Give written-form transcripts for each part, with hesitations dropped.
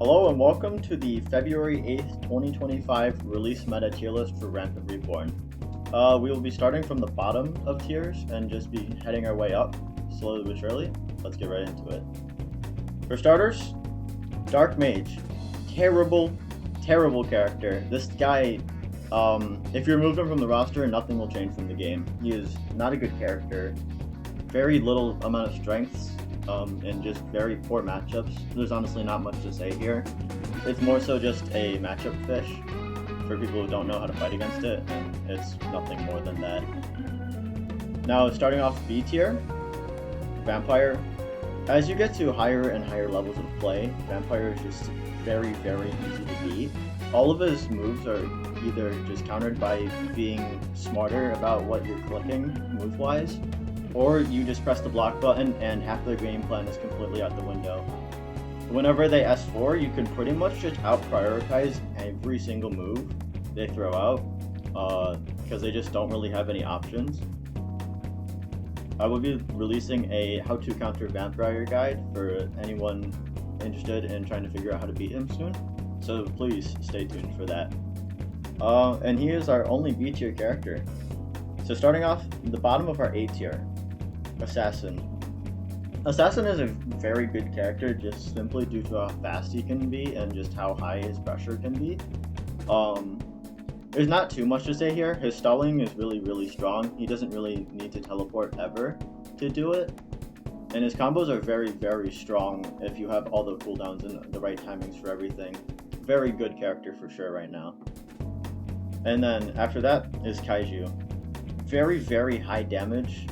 Hello and welcome to the February 8th, 2025 release meta tier list for Rampant Reborn. We will be starting from the bottom of tiers and just be heading our way up, slowly but surely. Let's get right into it. For starters, Dark Mage. Terrible character. This guy, if you remove him from the roster, nothing will change from the game. He is not a good character. Very little amount of strengths. And just very poor matchups. There's honestly not much to say here. It's more so just a matchup fish for people who don't know how to fight against it, and it's nothing more than that. Now, starting off B tier, Vampire. As you get to higher and higher levels of play, Vampire is just very easy to beat. All of his moves are either just countered by being smarter about what you're clicking move-wise, or you just press the block button and half their game plan is completely out the window. Whenever they S4, you can pretty much just out-prioritize every single move they throw out, because they just don't really have any options. I will be releasing a how to counter Vampire guide for anyone interested in trying to figure out how to beat him soon, so please stay tuned for that. And he is our only B tier character. So starting off the bottom of our A tier, Assassin. Assassin is a very good character just simply due to how fast he can be and just how high his pressure can be. There's not too much to say here. His stalling is really strong. He doesn't really need to teleport ever to do it. And his combos are very strong if you have all the cooldowns and the right timings for everything. Very good character for sure right now. And then after that is Kaiju. Very high damage.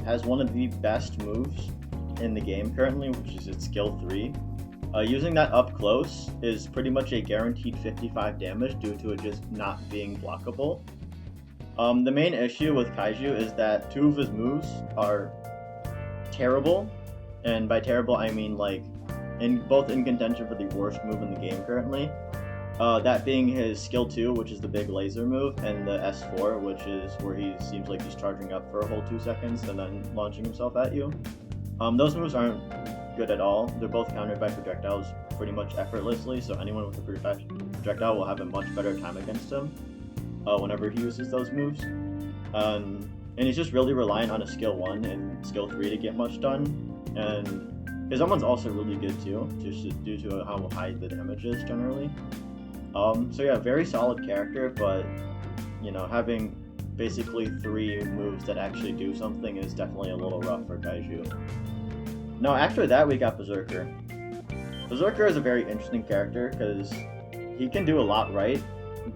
Has one of the best moves in the game currently, which is its skill 3. Using that up close is pretty much a guaranteed 55 damage due to it just not being blockable. The main issue with Kaiju is that 2 of his moves are terrible, and by terrible I mean like both in contention for the worst move in the game currently. That being his skill 2, which is the big laser move, and the S4, which is where he seems like he's charging up for a whole 2 seconds and then launching himself at you. Those moves aren't good at all. They're both countered by projectiles pretty much effortlessly, so anyone with a projectile will have a much better time against him whenever he uses those moves. And he's just really reliant on a skill 1 and skill 3 to get much done. And his one's also really good too, just due to how high the damage is generally. So yeah, very solid character, but you know, having basically 3 moves that actually do something is definitely a little rough for Kaiju. Now after that we got Berserker. Berserker is a very interesting character because he can do a lot right,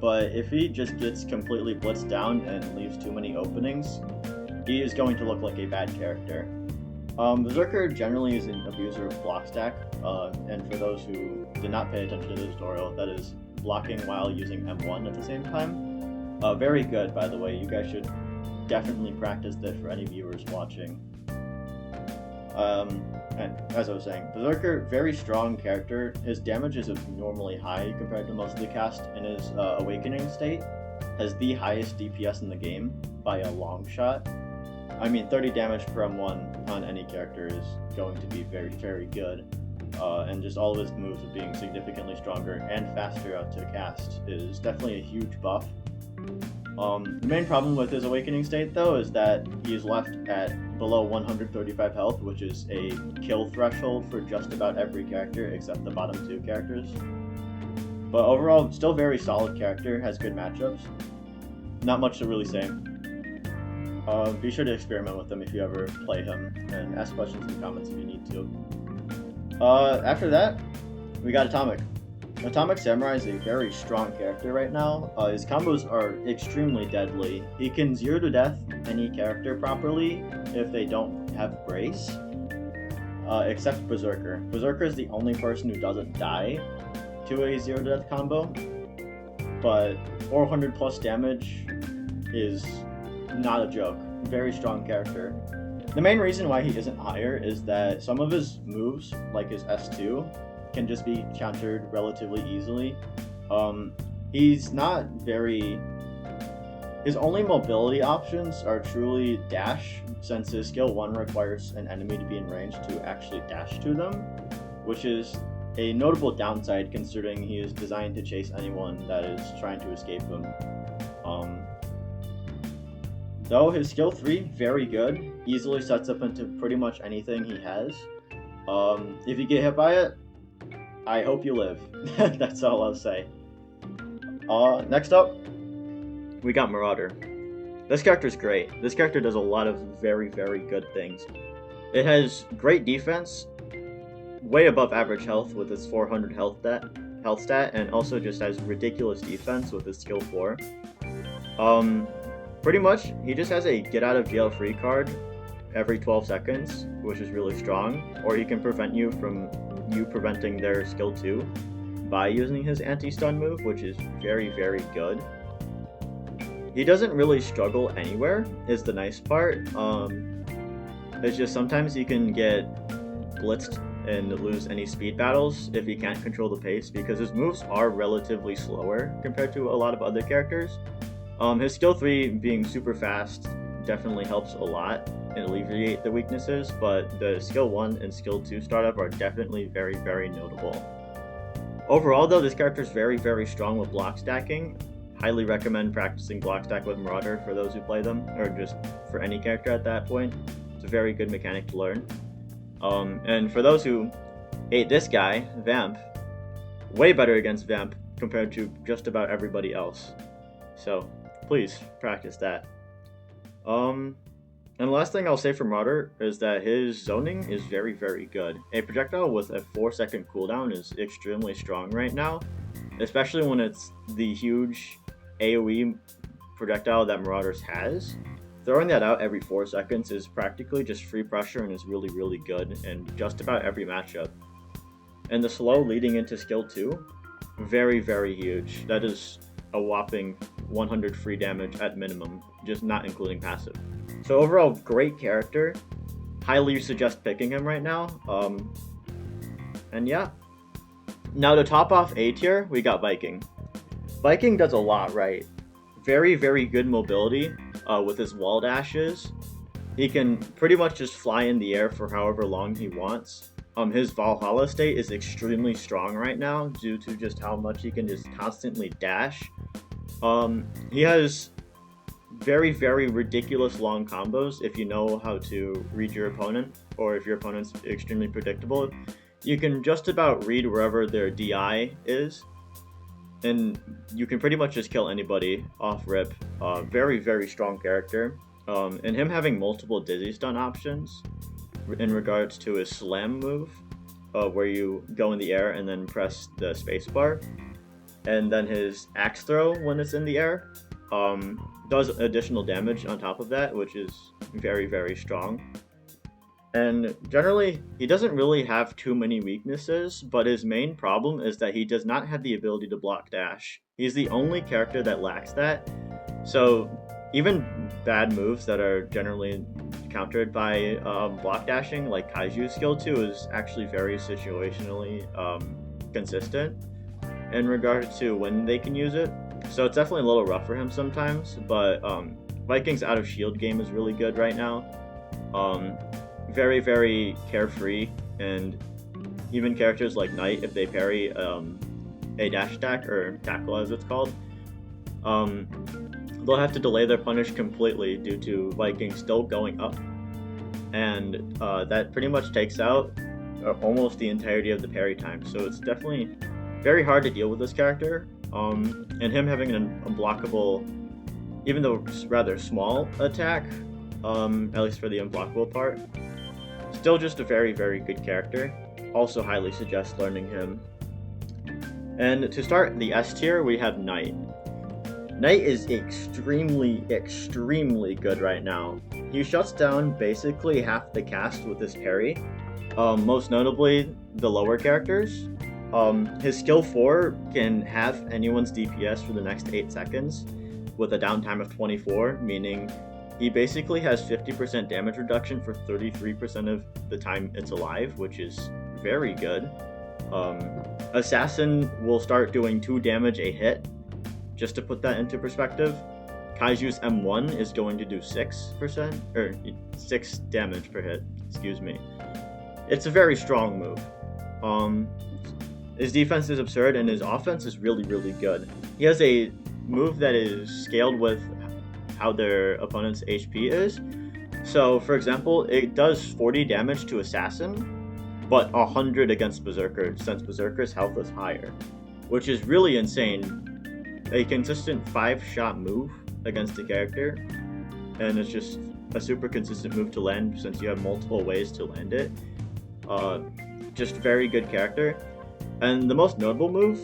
but if he just gets completely blitzed down and leaves too many openings, he is going to look like a bad character. Berserker generally is an abuser of block stack, and for those who did not pay attention to the tutorial, that is blocking while using M1 at the same time. Very good, by the way. You guys should definitely practice this for any viewers watching. And as I was saying, Berserker, very strong character. His damage is abnormally high compared to most of the cast, and his awakening state has the highest DPS in the game by a long shot. I mean, 30 damage per M1 on any character is going to be very good. And just all of his moves of being significantly stronger and faster out to cast is definitely a huge buff. The main problem with his awakening state though is that he is left at below 135 health, which is a kill threshold for just about every character except the bottom 2 characters. But overall, still very solid character, has good matchups. Not much to really say. Be sure to experiment with him if you ever play him, and ask questions in the comments if you need to. After that, we got Atomic. Atomic Samurai is a very strong character right now. His combos are extremely deadly. He can 0 to death any character properly if they don't have Brace, except Berserker. Berserker is the only person who doesn't die to a 0 to death combo, but 400 plus damage is not a joke. Very strong character. The main reason why he isn't higher is that some of his moves, like his S2, can just be countered relatively easily. He's not very... His only mobility options are truly dash, since his skill 1 requires an enemy to be in range to actually dash to them, which is a notable downside considering he is designed to chase anyone that is trying to escape him. Though his skill 3, very good, easily sets up into pretty much anything he has. If you get hit by it, I hope you live. That's all I'll say. Next up, we got Marauder. This character's great. This character does a lot of very, very good things. It has great defense, way above average health with its 400 health stat, and also just has ridiculous defense with his skill 4. Pretty much, he just has a get out of jail free card every 12 seconds, which is really strong, or he can prevent you from preventing their skill 2 by using his anti-stun move, which is very, very good. He doesn't really struggle anywhere, is the nice part. It's just sometimes he can get blitzed and lose any speed battles if he can't control the pace, because his moves are relatively slower compared to a lot of other characters. His skill 3 being super fast definitely helps a lot and alleviate the weaknesses, but the skill 1 and skill 2 startup are definitely very, very notable. Overall though, this character is very, very strong with block stacking. Highly recommend practicing block stack with Marauder for those who play them, or just for any character at that point. It's a very good mechanic to learn. And for those who hate this guy, Vamp, way better against Vamp compared to just about everybody else. So please practice that. And the last thing I'll say for Marauder is that his zoning is very, very good. A projectile with a 4-second cooldown is extremely strong right now, especially when it's the huge AoE projectile that Marauders has. Throwing that out every 4 seconds is practically just free pressure and is really, really good in just about every matchup. And the slow leading into skill 2, very, very huge. That is a whopping 100 free damage at minimum, just not including passive. So overall, great character. Highly suggest picking him right now. And yeah. Now to top off A tier, we got Viking. Viking does a lot right. Very, very good mobility with his wall dashes. He can pretty much just fly in the air for however long he wants. His Valhalla state is extremely strong right now due to just how much he can just constantly dash. He has very, very ridiculous long combos if you know how to read your opponent, or if your opponent's extremely predictable. You can just about read wherever their DI is, and you can pretty much just kill anybody off rip. Very, very strong character. And him having multiple dizzy stun options in regards to his slam move, where you go in the air and then press the spacebar, and then his axe throw when it's in the air does additional damage on top of that, which is very, very strong. And generally, he doesn't really have too many weaknesses, but his main problem is that he does not have the ability to block dash. He's the only character that lacks that, so even bad moves that are generally countered by block dashing, like Kaiju skill 2, is actually very situationally consistent in regards to when they can use it. So it's definitely a little rough for him sometimes, but Viking's out of shield game is really good right now. Very, very carefree, and even characters like Knight, if they parry a dash attack, or tackle as it's called, they'll have to delay their punish completely due to Viking still going up. And that pretty much takes out almost the entirety of the parry time, so it's definitely very hard to deal with this character. And him having an unblockable, even though rather small attack, at least for the unblockable part, still just a very, very good character. Also highly suggest learning him. And to start the S tier, we have Knight. Knight is extremely, extremely good right now. He shuts down basically half the cast with his parry, most notably the lower characters. His skill 4 can halve anyone's DPS for the next 8 seconds with a downtime of 24, meaning he basically has 50% damage reduction for 33% of the time it's alive, which is very good. Assassin will start doing 2 damage a hit, just to put that into perspective. Kaiju's M1 is going to do 6%, or 6 damage per hit, excuse me. It's a very strong move. His defense is absurd, and his offense is really, really good. He has a move that is scaled with how their opponent's HP is. So, for example, it does 40 damage to Assassin, but 100 against Berserker, since Berserker's health is higher, which is really insane. A consistent 5-shot move against a character, and it's just a super consistent move to land since you have multiple ways to land it. Just very good character. And the most notable move,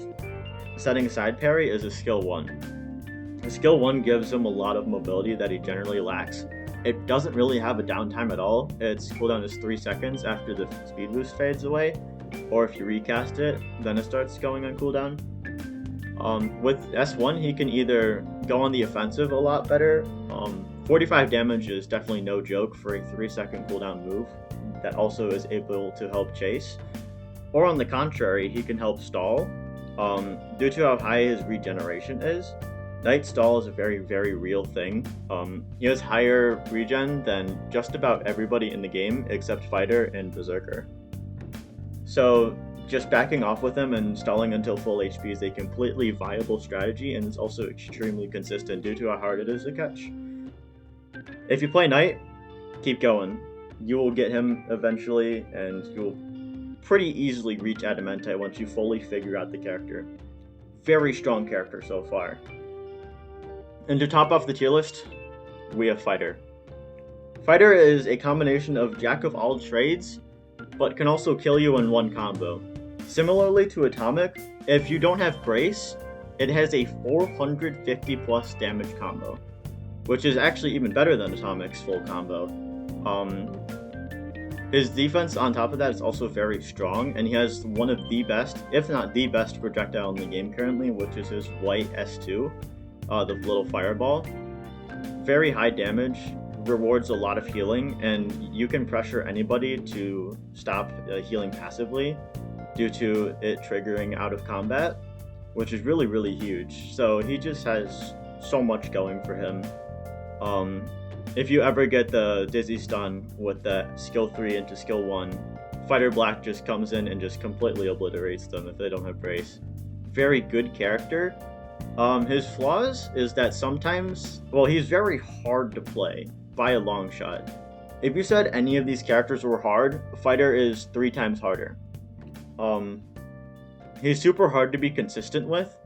setting aside parry, is a skill 1. The skill 1 gives him a lot of mobility that he generally lacks. It doesn't really have a downtime at all. Its cooldown is 3 seconds after the speed boost fades away, or if you recast it, then it starts going on cooldown. With S1, he can either go on the offensive a lot better. 45 damage is definitely no joke for a 3-second cooldown move that also is able to help chase. Or on the contrary, he can help stall. Due to how high his regeneration is, Knight Stall is a very, very real thing. He has higher regen than just about everybody in the game except Fighter and Berserker. So just backing off with him and stalling until full HP is a completely viable strategy, and it's also extremely consistent due to how hard it is to catch. If you play Knight, keep going. You will get him eventually, and you'll pretty easily reach Adamantite once you fully figure out the character. Very strong character so far. And to top off the tier list, we have Fighter. Fighter is a combination of jack of all trades, but can also kill you in one combo. Similarly to Atomic, if you don't have Brace, it has a 450 plus damage combo, which is actually even better than Atomic's full combo. His defense on top of that is also very strong, and he has one of the best, if not the best, projectile in the game currently, which is his white S2, the little fireball. Very high damage, rewards a lot of healing, and you can pressure anybody to stop healing passively due to it triggering out of combat, which is really, really huge. So he just has so much going for him. If you ever get the Dizzy Stun with that skill 3 into skill 1, Fighter Black just comes in and just completely obliterates them if they don't have Brace. Very good character. His flaws is that sometimes, well, he's very hard to play by a long shot. If you said any of these characters were hard, Fighter is 3 times harder. He's super hard to be consistent with,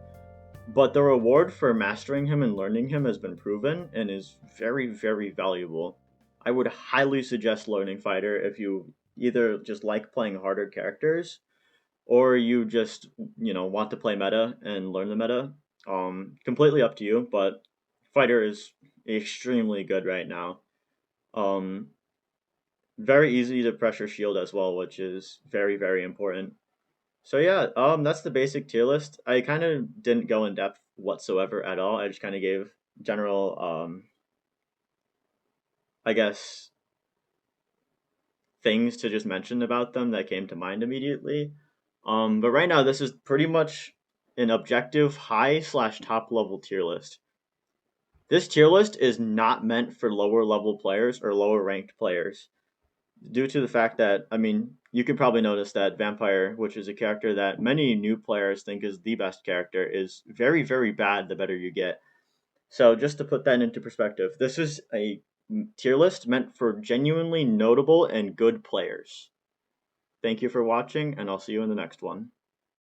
but the reward for mastering him and learning him has been proven and is very, very valuable. I would highly suggest learning Fighter if you either just like playing harder characters, or you just, want to play meta and learn the meta. Completely up to you, but Fighter is extremely good right now. Very easy to pressure shield as well, which is very, very important. So yeah, that's the basic tier list. I kind of didn't go in depth whatsoever at all. I just kind of gave general, I guess, things to just mention about them that came to mind immediately. But right now, this is pretty much an objective high/top level tier list. This tier list is not meant for lower level players or lower ranked players, due to the fact that, you could probably notice that Vampire, which is a character that many new players think is the best character, is very, very bad the better you get. So just to put that into perspective, this is a tier list meant for genuinely notable and good players. Thank you for watching, and I'll see you in the next one.